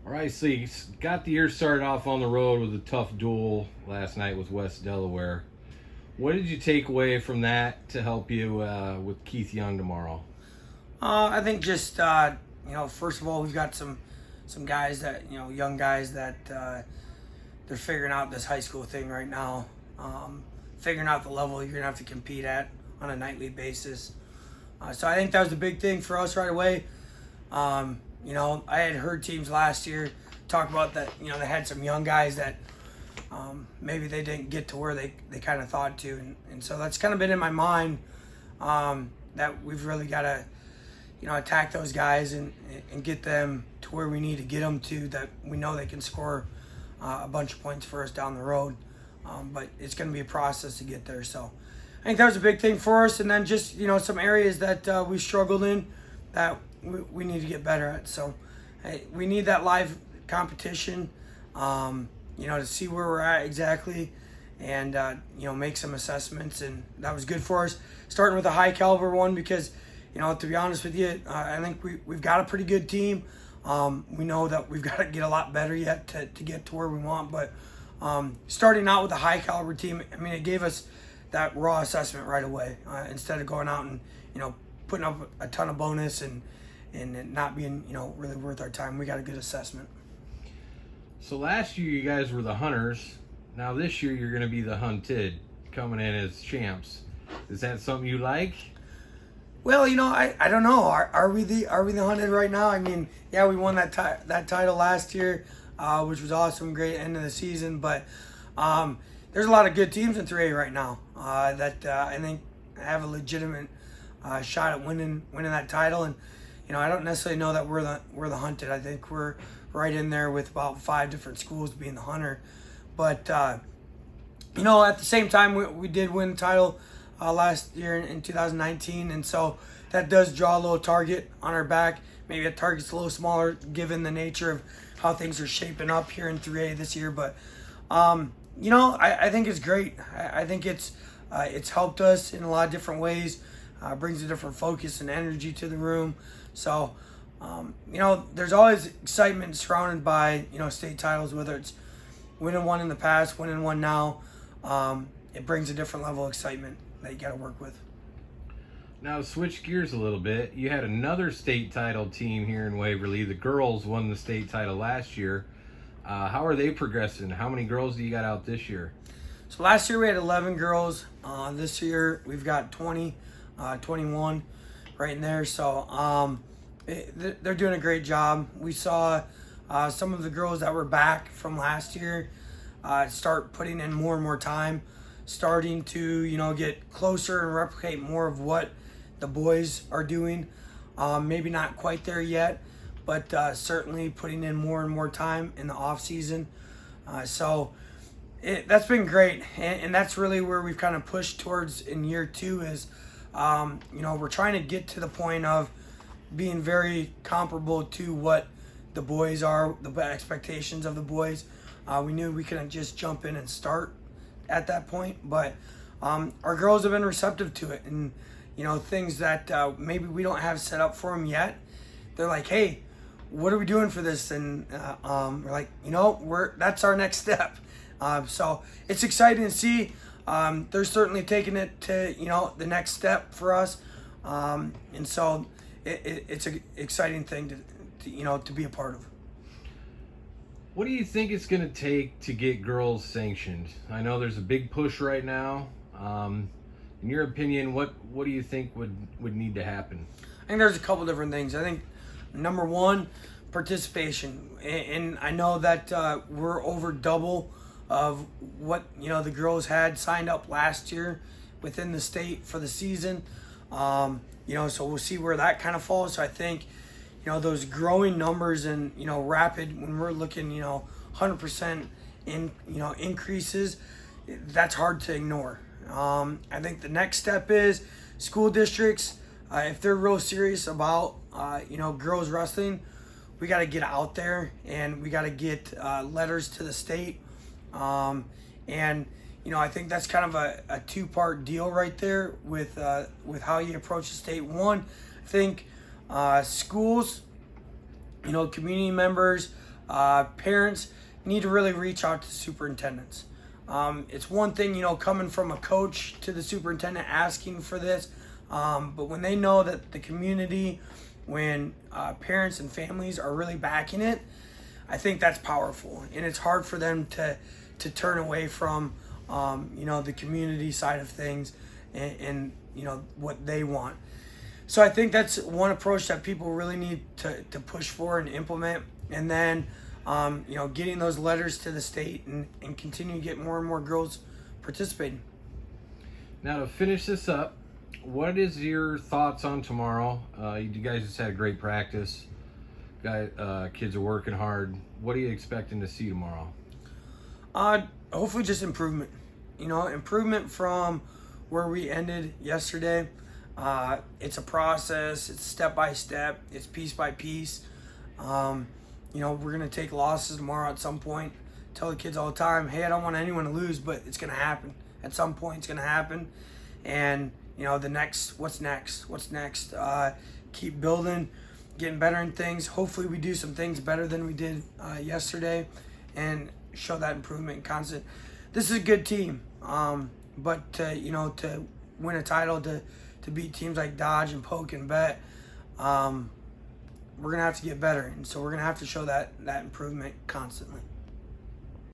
All right, so you got the year started off on the road with a tough duel last night with West Delaware. What did you take away from that to help you with Keith Young tomorrow? I think just first of all, we've got some guys that young guys that they're figuring out this high school thing right now, figuring out the level you're gonna have to compete at on a nightly basis. So I think that was the big thing for us right away. I had heard teams last year talk about that. They had some young guys that maybe they didn't get to where they kind of thought to, and so that's kind of been in my mind that we've really got to attack those guys and get them to where we need to get them to, that we know they can score a bunch of points for us down the road. But it's going to be a process to get there. So I think that was a big thing for us. And then just, some areas that we struggled in that we need to get better at. So we need that live competition, to see where we're at exactly and, make some assessments. And that was good for us, starting with a high caliber one because, to be honest with you, I think we've got a pretty good team. We know that we've got to get a lot better yet to get to where we want. But starting out with a high caliber team, it gave us that raw assessment right away instead of going out and, putting up a ton of bonus and it not being, really worth our time. We got a good assessment. So last year you guys were the hunters. Now this year you're going to be the hunted, coming in as champs. Is that something you like? Well, I don't know. Are we the hunted right now? Yeah, we won that title last year, which was awesome, great end of the season. But there's a lot of good teams in 3A right now that I think have a legitimate shot at winning that title. And I don't necessarily know that we're the hunted. I think we're right in there with about 5 different schools being the hunter. But at the same time, we did win the title last year in 2019, and so that does draw a little target on our back. Maybe a target's a little smaller given the nature of how things are shaping up here in 3A this year. But I think it's great. I think it's helped us in a lot of different ways. Brings a different focus and energy to the room. So there's always excitement surrounded by state titles, whether it's winning one in the past, winning one now. It brings a different level of excitement that you got to work with. Now, to switch gears a little bit, you had another state title team here in Waverly. The girls won the state title last year. How are they progressing? How many girls do you got out this year? So last year we had 11 girls. This year we've got 21 right in there. So they're doing a great job. We saw some of the girls that were back from last year start putting in more and more time, starting to get closer and replicate more of what the boys are doing. Maybe not quite there yet, but certainly putting in more and more time in the off season. So that's been great, and that's really where we've kind of pushed towards in year 2 is we're trying to get to the point of being very comparable to what the boys are, the expectations of the boys. We knew we couldn't just jump in and start at that point, but our girls have been receptive to it, and things that maybe we don't have set up for them yet, they're like, hey, what are we doing for this? And we're like, that's our next step. So it's exciting to see. They're certainly taking it to the next step for us, and so it's an exciting thing to be a part of. What do you think it's going to take to get girls sanctioned? I know there's a big push right now. In your opinion, what do you think would need to happen? I think there's a couple different things. I think number one, participation, and I know that we're over double of what the girls had signed up last year within the state for the season. So we'll see where that kind of falls. So I think those growing numbers and rapid, when we're looking 100% in increases, that's hard to ignore. I think the next step is school districts, if they're real serious about girls wrestling, we got to get out there and we got to get letters to the state. And I think that's kind of a 2-part deal right there with how you approach the state. One, I think schools, community members, parents need to really reach out to superintendents. It's one thing, you know, coming from a coach to the superintendent asking for this, but when they know that the community, when parents and families are really backing it, I think that's powerful. And it's hard for them to turn away from, you know, the community side of things and you know, what they want. So I think that's one approach that people really need to push for and implement. And then, you know, getting those letters to the state and continue to get more and more girls participating. Now, to finish this up, what is your thoughts on tomorrow? You guys just had a great practice. Kids are working hard. What are you expecting to see tomorrow? Hopefully just improvement. You know, improvement from where we ended yesterday. It's a process. It's step by step. It's piece by piece. You know, we're going to take losses tomorrow at some point. Tell the kids all the time, hey, I don't want anyone to lose, but it's going to happen. At some point, it's going to happen. And, you know, what's next? What's next? Keep building, getting better in things. Hopefully we do some things better than we did yesterday and show that improvement constant. This is a good team. But, you know, to win a title, to beat teams like Dodge and Polk and Bet, we're going to have to get better. And so we're going to have to show that improvement constantly.